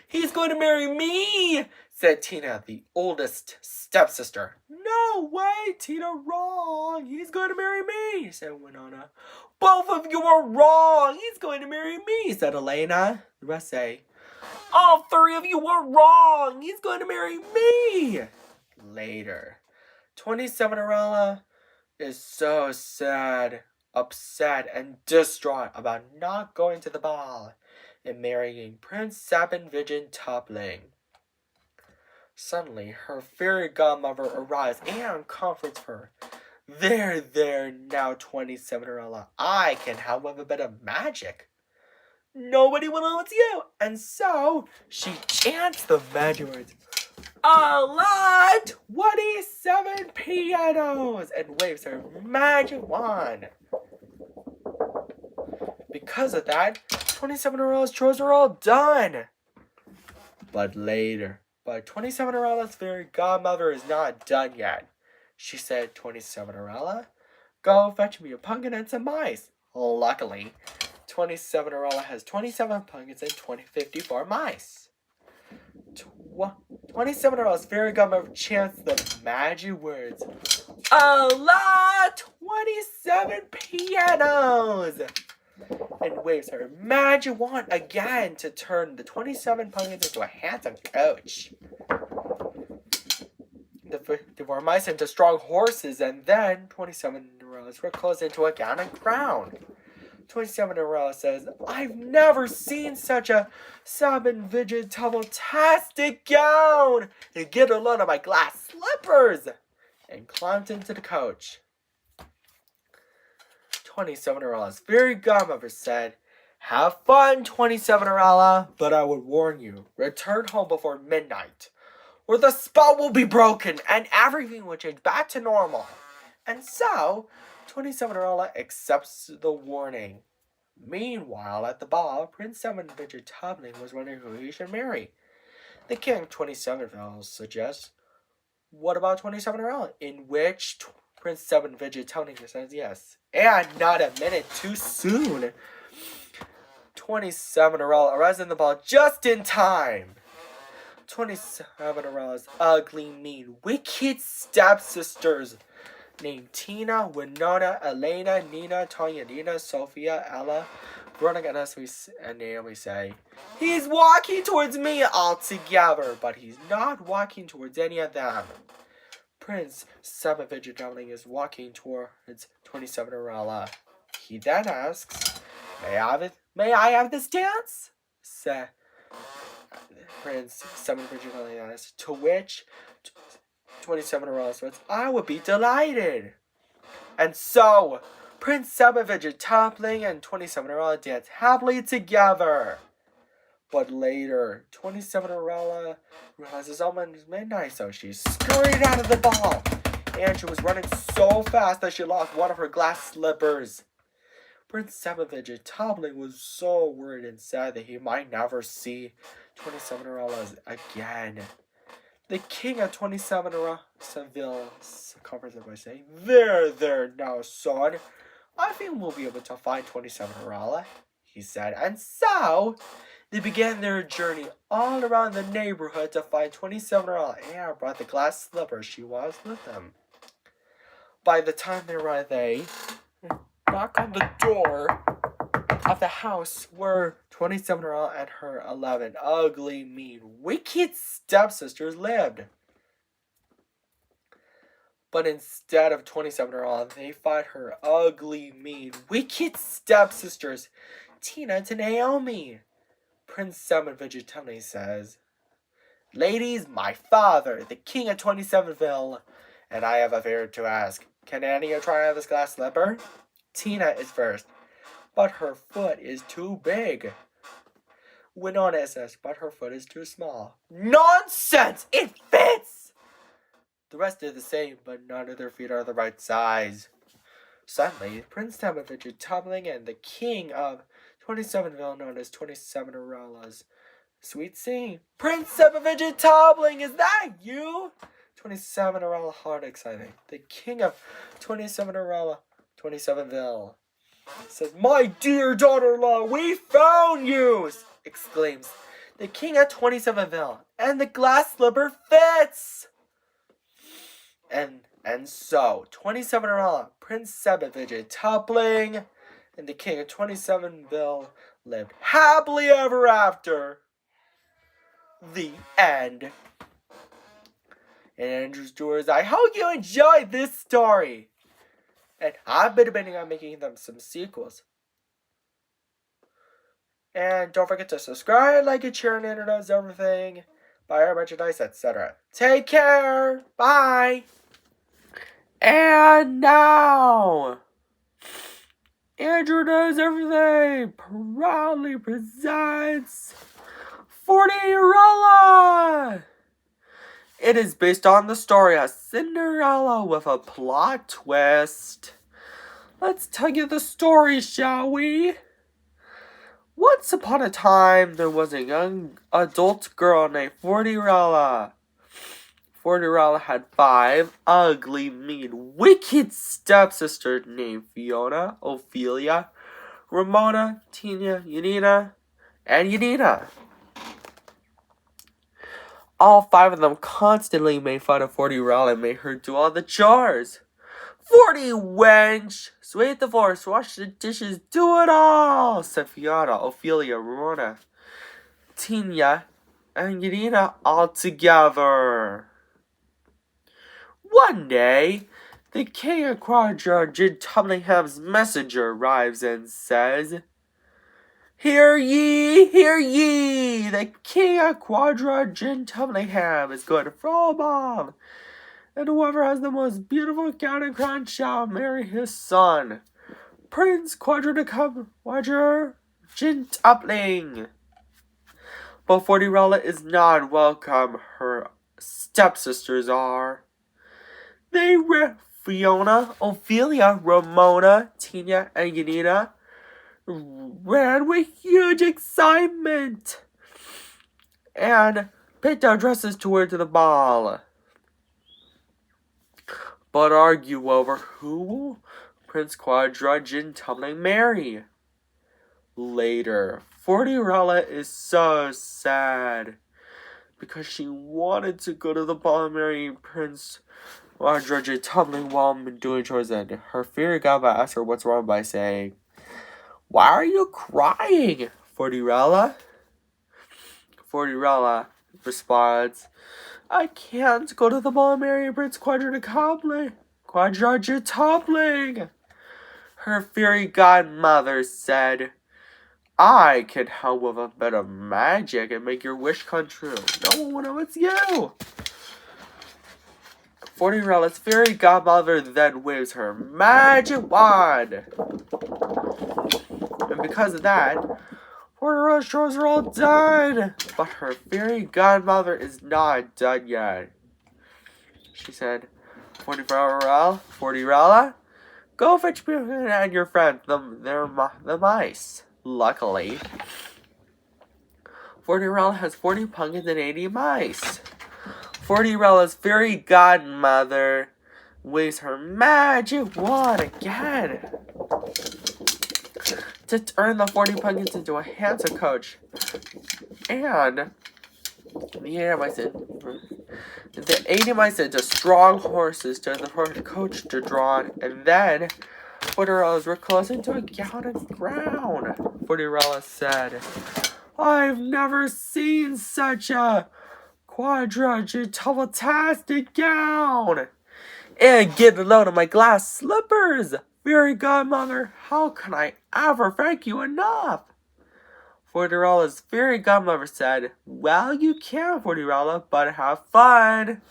"He's going to marry me," said Tina, the oldest stepsister. "No way, Tina, wrong. He's going to marry me," said Winona. "Both of you are wrong. He's going to marry me," said Elena. The rest say, "All three of you are wrong. He's going to marry me." Later, 27erella is so sad, upset, and distraught about not going to the ball and marrying Prince Sextuple. Suddenly, her fairy godmother arrives and comforts her. There, now, 27erella. I can help with a bit of magic. Nobody will know it's you." And so, she chants the magic words, "Allah 27 pianos," and waves her magic wand. Because of that, 27erella's chores are all done. But 27erella's fairy godmother is not done yet. She said, "27erella, go fetch me a pumpkin and some mice." Luckily, 27erella has 27 pumpkins and 54 mice. 27-year-old's fairy godmother chants the magic words. Allah, 27 pianos! And waves her magic wand again to turn the 27 pumpkins into a handsome coach. The form mice into strong horses, and then 27 rows were closed into a gown and crown. 27 rows says, I've never seen such a 7-vegetable-tastic gown! And get a load of my glass slippers! And climbed into the coach. 27-year-old's fairy godmother said, have fun, 27-year-old, but I would warn you, return home before midnight, or the spell will be broken and everything will change back to normal. And so, 27-year-old accepts the warning. Meanwhile, at the ball, Prince 7-vegetable was wondering who he should marry. The king, 27-year-old, suggests, what about 27-year-old? In which Prince 7-vegetable says yes. And not a minute too soon. 27-year-old arrives in the ball just in time. 27-year-old's ugly, mean, wicked stepsisters named Tina, Winona, Elena, Nina, Tanya, Nina, Sophia, Ella, Veronica, and Naomi say, he's walking towards me altogether, but he's not walking towards any of them. Prince 7-vegetable is walking towards 27-year-old. He then asks, May I have this dance? Said Prince 7-vegetable asks, to which 27-year-old says, I would be delighted. And so, Prince 7-vegetable and 27-year-old dance happily together. But later, 27-year-old realizes almost midnight, so she scurried out of the ball. And she was running so fast that she lost one of her glass slippers. Prince 7-vegetable was so worried and sad that he might never see 27-year-old again. The king of 27-year-old Seville comforts him by saying, There now, son. I think we'll be able to find 27-year-old, he said. And so, they began their journey all around the neighborhood to find 27-year-old and brought the glass slippers she was with them. By the time they arrived, they knocked on the door of the house where 27-year-old and her 11 ugly, mean, wicked stepsisters lived. But instead of 27-year-old, they find her ugly, mean, wicked stepsisters, Tina and Naomi. Prince 7-vegetable says, Ladies, my father, the king of 27ville, and I have a favor to ask. Can any of you try on this glass slipper? Tina is first, but her foot is too big. Winona says, but her foot is too small. Nonsense! It fits! The rest are the same, but none of their feet are the right size. Suddenly, Prince 7-vegetable and the king of 27ville, known as 27-year-old's sweet singing. Prince 7-vegetable, is that you? 27-year-old heart exciting. The king of 27-year-old 27ville says, My dear daughter-in-law, we found you! Exclaims the king of 27ville, and the glass slipper fits! And so, 27-year-old Prince 7-vegetable and the king of 27ville lived happily ever after. The end. And Andrew Stewart's, I hope you enjoyed this story. And I've been debating on making them some sequels. And don't forget to subscribe, like, and share, and introduce everything. Buy our merchandise, etc. Take care. Bye. And now, Andrew Knows Everything proudly presents 40-year-old. It is based on the story of Cinderella with a plot twist. Let's tell you the story, shall we? Once upon a time, there was a young adult girl named 40-year-old. 40-year-old had 5 ugly, mean, wicked stepsisters named Fiona, Ophelia, Ramona, Tina, Yanina, and Yanina. All 5 of them constantly made fun of Forty-Rella and made her do all the chores. 40, wench! Sweep the floors, wash the dishes, do it all! Said Fiona, Ophelia, Ramona, Tina, and Yadina all together. One day, the king of Quadrantubblingham's messenger arrives and says, Hear ye, hear ye! The king of Quadrantubblingam is going to throw a ball, and whoever has the most beautiful gown and crown shall marry his son, Prince Quadrantubling. But Forty-Rella is not welcome. Her stepsisters are. They were Fiona, Ophelia, Ramona, Tina, and Yanina ran with huge excitement and picked out dresses to wear to the ball, but argue over who will Prince Quadrantubling marry. Later, Forty-Rella is so sad because she wanted to go to the ball and marry Prince Quadrantubling while doing chores, and her fairy godmother asked her what's wrong by saying, Why are you crying, Forty-Rella? Forty-Rella responds, I can't go to the ball and marry Prince Quadrantubling. Her fairy godmother said, I can help with a bit of magic and make your wish come true. No one will know it's you. Forty-Rella's fairy godmother then waves her magic wand. And because of that, Forty-Rella's chores are all done. But her fairy godmother is not done yet. She said, Forty-Rella, go fetch me and your friends, the mice. Luckily, Forty-Rella has 40 pumpkins and 80 mice. Forty-Rella's fairy godmother waves her magic wand again to turn the 40 pumpkins into a handsome coach. And the 80 mice into strong horses to the coach to draw on, and then Forty-Rella's were close into a gown and crown. Forty-Rella said, I've never seen such a quadrangular-tastic gown. And get a load of my glass slippers. Fairy godmother, how can I ever thank you enough? Forty-Rella's fairy godmother said, Well, you can, Forty-Rella, but have fun.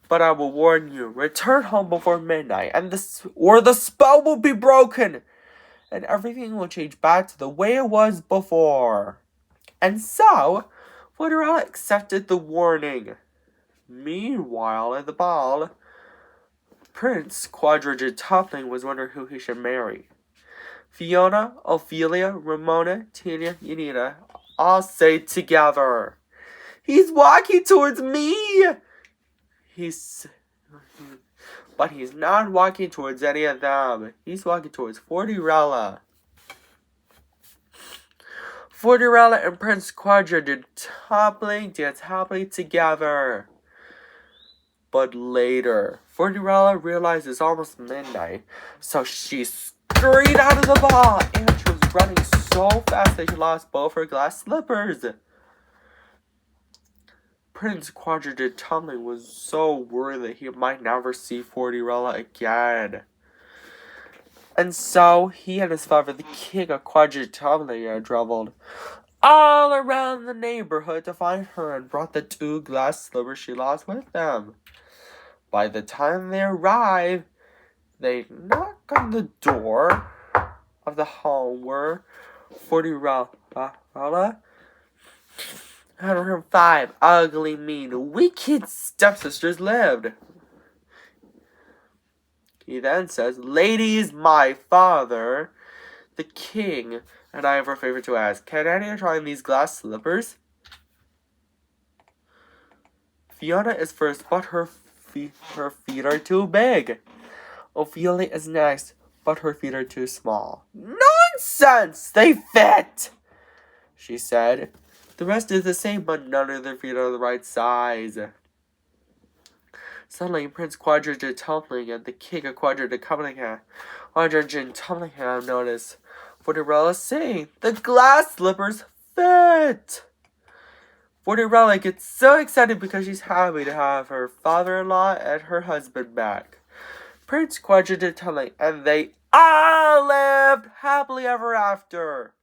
But I will warn you, return home before midnight, or the spell will be broken, and everything will change back to the way it was before. And so, Cinderella accepted the warning. Meanwhile, at the ball, Prince Quadrantubling was wondering who he should marry. Fiona, Ophelia, Ramona, Tina, Yanina all say together, He's walking towards me! But he's not walking towards any of them. He's walking towards Forty-Rella. Forty-Rella and Prince Quadrantubling dance happily together. But later, Forty-Rella realized it's almost midnight, so she scurried out of the ball, and she was running so fast that she lost both her glass slippers. Prince Quadrantubling was so worried that he might never see Forty-Rella again. And so he and his father, the king of Quadrantubling, traveled all around the neighborhood to find her and brought the 2 glass slippers she lost with them. By the time they arrived, they knocked on the door of the home where Forty-Rella and her 5 ugly, mean, wicked stepsisters lived. He then says, Ladies, my father, the king, and I have a favor to ask. Can any of you try these glass slippers? Fiona is first, but her feet are too big. Ophelia is next, but her feet are too small. Nonsense! They fit! She said. The rest is the same, but none of their feet are the right size. Suddenly, Prince Quadrigen Tumbling and the King of Quadrigen Tumblingham noticed Cinderella saying, "The glass slippers fit!" Cinderella gets so excited because she's happy to have her father-in-law and her husband back. Prince Quadrigen Tumbling and they all lived happily ever after.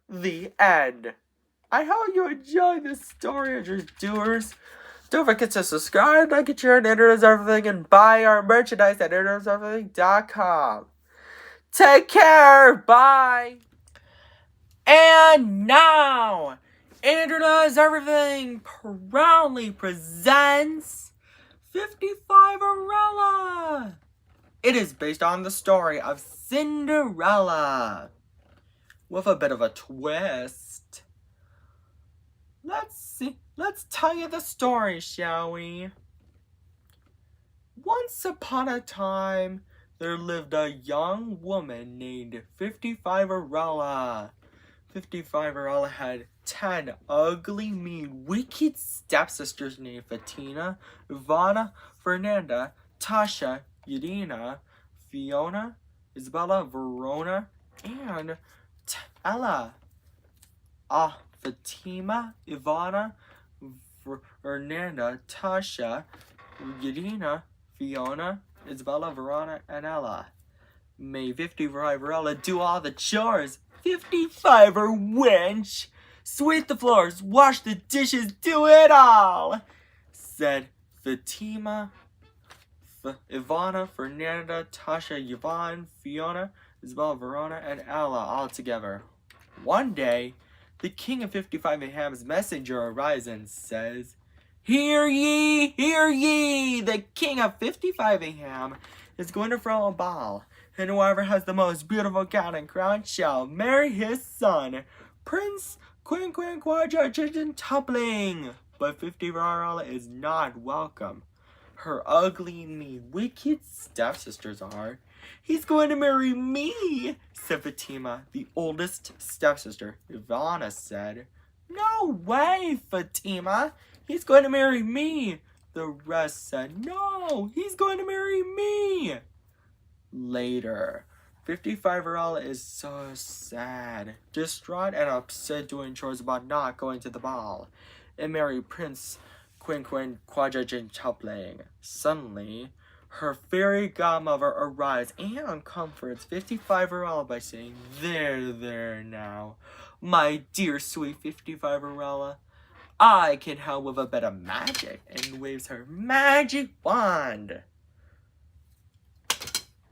The end. I hope you enjoyed this story, doers. Don't forget to subscribe, like, and share, and Internet Everything, and buy our merchandise at interneteverything.com. Take care. Bye. And now, Internet Everything proudly presents 55-erella. It is based on the story of Cinderella, with a bit of a twist. Let's tell you the story, shall we? Once upon a time, there lived a young woman named 55-erella. 55-erella had 10 ugly, mean, wicked stepsisters named Fatina, Ivana, Fernanda, Tasha, Yadina, Fiona, Isabella, Verona, and Ella. Fatima, Ivana, Fernanda, Tasha, Yadina, Fiona, Isabella, Verona, and Ella. May 55-erella do all the chores. 55-er wench! Sweep the floors, wash the dishes, do it all! Said Fatima, Ivana, Fernanda, Tasha, Yvonne, Fiona, Isabella, Verona, and Ella all together. One day, the king of 55-ham's messenger arrives and says, "Hear ye, hear ye! The king of 55-ham is going to throw a ball, and whoever has the most beautiful gown and crown shall marry his son, Prince Quadrigen Tumbling." But 55-erella is not welcome. Her ugly, mean, wicked stepsisters are. "He's going to marry me," said Fatima, the oldest stepsister. Ivana said, "No way, Fatima. He's going to marry me." The rest said, "No, he's going to marry me." Later, 55-erella is so sad, distraught, and upset doing chores about not going to the ball, and marry Prince Quadrigen Tumbling. Suddenly, her fairy godmother arrives and comforts 55-erella by saying, There now, my dear sweet 55-erella. I can help with a bit of magic," and waves her magic wand.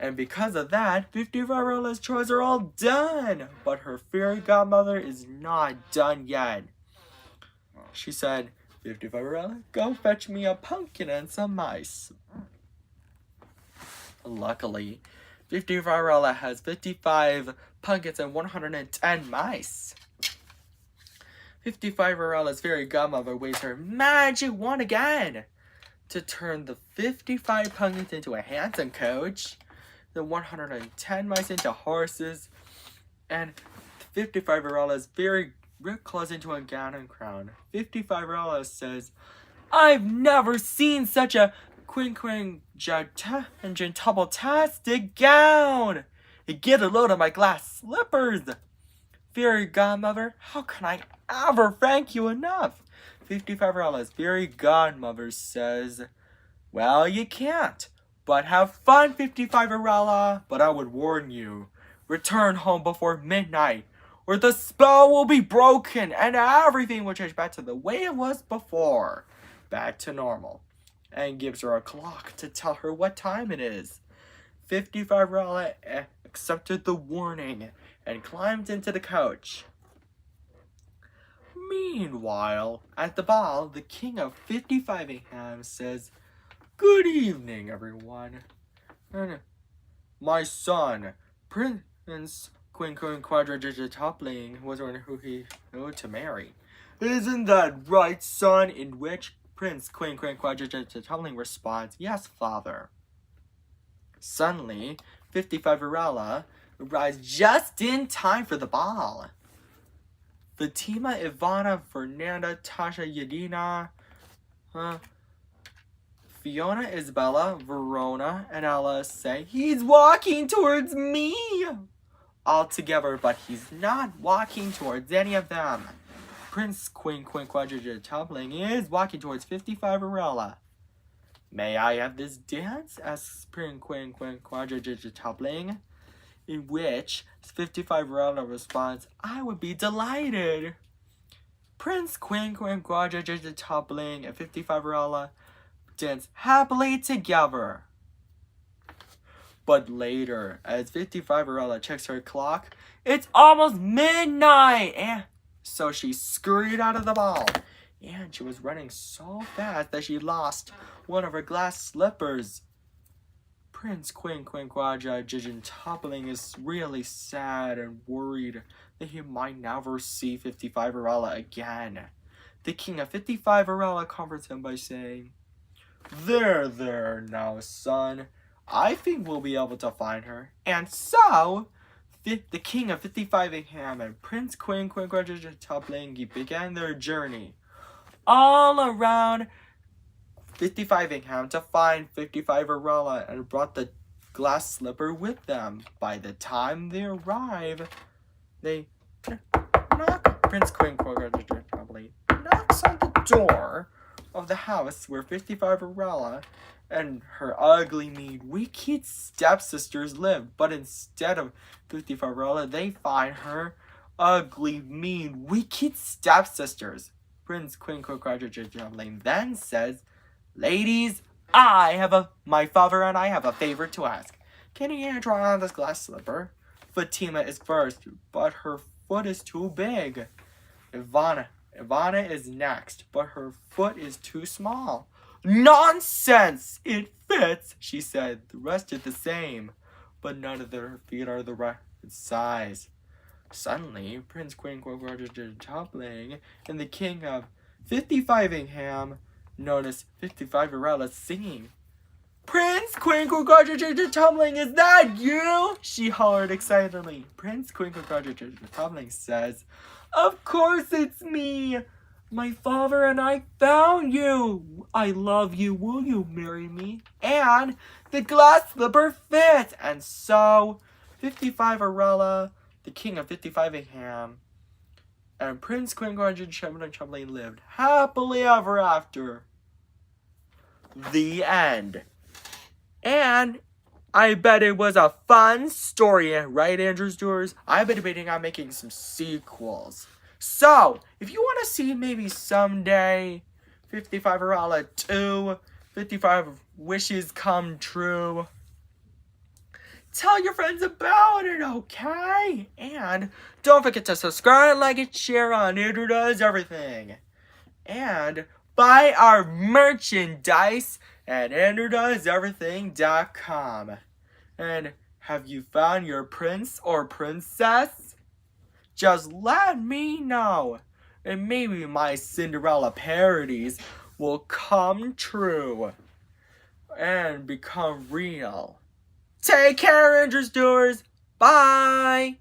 And because of that, 55-erella's chores are all done. But her fairy godmother is not done yet. She said, 55-erella, go fetch me a pumpkin and some mice. Luckily, 55-erella has 55 pumpkins and 110 mice. 55-erella's fairy godmother waves her magic wand again to turn the 55 pumpkins into a handsome coach, the 110 mice into horses, and 55-erella's fairy ripped clothes into a gown and crown. 55-erella says, "I've never seen such a quinquagintuple-tastic gown! Get a load of my glass slippers! Fairy godmother, how can I ever thank you enough?" 55-erella's fairy godmother says, "Well, you can't. But have fun, 55-erella. But I would warn you, return home before midnight, or the spell will be broken and everything will change back to the way it was before. Back to normal." And gives her a clock to tell her what time it is. 55-erella accepted the warning and climbed into the coach. Meanwhile, at the ball, the king of 55-ham says, "Good evening, everyone. My son, Prince Quadrigen Tumbling, was one who he owed to marry." "Isn't that right, son?" In which Prince Quadrigen Tumbling responds, "Yes, father." Suddenly, 55-erella arrives just in time for the ball. Fatima, Ivana, Fernanda, Tasha, Yadina, Fiona, Isabella, Verona, and Ella say, "He's walking towards me!" all together, but he's not walking towards any of them. Prince Queen Quadruple is walking towards 55 Arella. "May I have this dance?" asks Prince Queen Quadruple, in which 55 Arella responds, "I would be delighted." Prince Queen Quadruple and 55 Arella dance happily together. But later, as 55 Arella checks her clock, it's almost midnight! And so she scurried out of the ball. And she was running so fast that she lost one of her glass slippers. Prince Queen Quadruple is really sad and worried that he might never see 55 Arella again. The king of 55 Arella comforts him by saying, There now, son. I think we'll be able to find her." And so, the king of 55 Ingham and Prince Queen Quadruple began their journey all around 55 Ingham to find 55 Arella and brought the glass slipper with them. By the time they arrive, they knock. Prince Queen Quadruple knocks on the door of the house where 55 Arella and her ugly, mean, wicked stepsisters live. But instead of 55 Arella, they find her ugly, mean, wicked stepsisters. Prince Queen Quadruple then says, "Ladies, my father and I have a favor to ask. Can you try on this glass slipper?" Fatima is first, but her foot is too big. Ivana is next, but her foot is too small. "Nonsense! It fits," she said. "The rest are the same, but none of their feet are the right size." Suddenly, Prince Queen Quadruple and the king of 55 Ingham noticed 55 Arella singing. "Prince Queen Quadruple, is that you?" she hollered excitedly. Prince Queen Quadruple says, "Of course it's me. My father and I found you. I love you. Will you marry me?" And the glass slipper fits. And so 55 Arella, the king of 55 Ingham, and Prince Queen Quadruple lived happily ever after. The end. And I bet it was a fun story, right, Andrew Stewart? I've been debating on making some sequels. So, if you want to see maybe someday 55 Arella 2, 55 Wishes Come True, tell your friends about it, okay? And don't forget to subscribe, like, and share on Andrew Does Everything. And buy our merchandise at AndrewDoesEverything.com. And have you found your prince or princess? Just let me know, and maybe my Cinderella parodies will come true and become real. Take care, Andrew Stewart. Bye.